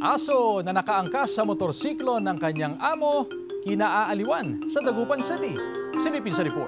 Aso na nakaangkas sa motorsiklo ng kanyang amo, kinaaaliwan sa Dagupan City. Silipin sa report.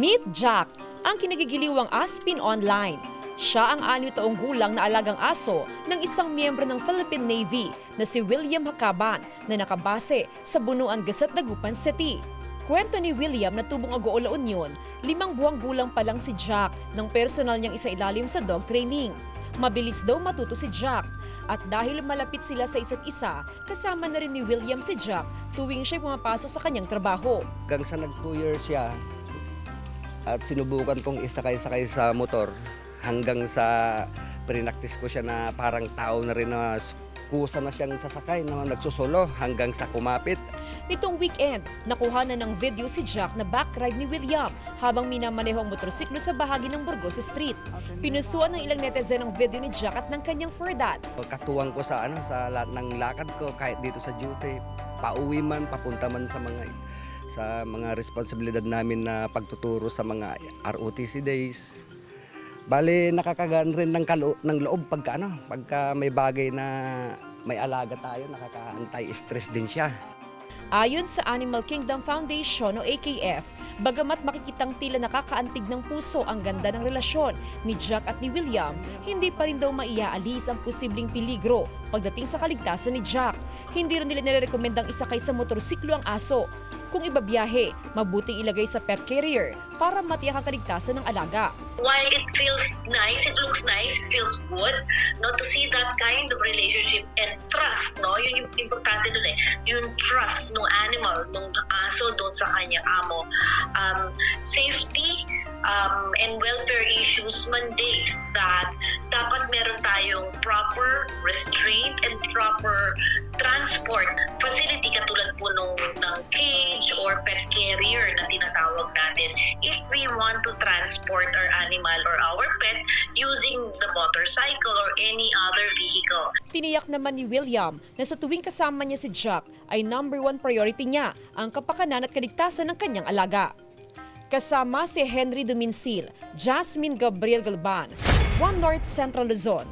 Meet Jack, ang kinagigiliwang aspin online. Siya ang 6 taong gulang na alagang aso ng isang miyembro ng Philippine Navy na si William Hacaban na nakabase sa Bunuan Gasat, Dagupan City. Kwento ni William na tubong Agoo, La Union, 5 buwang gulang pa lang si Jack nang personal niyang isailalim sa dog training. Mabilis daw matuto si Jack at dahil malapit sila sa isa't isa, kasama na rin ni William si Jack tuwing siya pumapasok sa kanyang trabaho. Hanggang sa nag 2 years siya at sinubukan kong isakay-sakay sa motor hanggang sa prinaktis ko siya na parang tao na rin na kusa na siyang sasakay na nagsusolo hanggang sa kumapit. Nitong weekend, nakuha na ng video si Jack na backride ni William habang minamaneho ang motorsiklo sa bahagi ng Burgos Street. Pinusuan ng ilang netizen ang video ni Jack at ng kanyang for that. Katuwang ko sa sa lahat ng lakad ko kahit dito sa duty, pauwi man, papunta man sa mga responsibilidad namin na pagtuturo sa mga ROTC days. Bale, nakakagaan rin ng loob pagka may bagay na may alaga tayo, nakaka-anti-stress din siya. Ayon sa Animal Kingdom Foundation o AKF, bagamat makikitang tila nakakaantig ng puso ang ganda ng relasyon ni Jack at ni William, hindi pa rin daw maiaalis ang posibleng peligro pagdating sa kaligtasan ni Jack. Hindi rin nila nirerekomendang isakay sa motorsiklo ang aso. Kung ibabiyahe, mabuting ilagay sa pet carrier para matiyak ang kaligtasan ng alaga. While it feels nice, it looks nice, it feels good, no, to see that kind of relationship and trust, no, yun yung importante dun yung trust ng animal, ng aso dun sa kanyang amo. Safety and welfare issues mandates that dapat meron tayong proper restraint and proper transport facility katulad po ng cage or pet carrier na tinatawag natin if we want to transport our animal or our pet using the motorcycle or any other vehicle. Tiniyak naman ni William na sa tuwing kasama niya si Jack ay number 1 priority niya ang kapakanan at kaligtasan ng kanyang alaga. Kasama si Henry Dominsil, Jasmine Gabriel Galban, One North Central Luzon.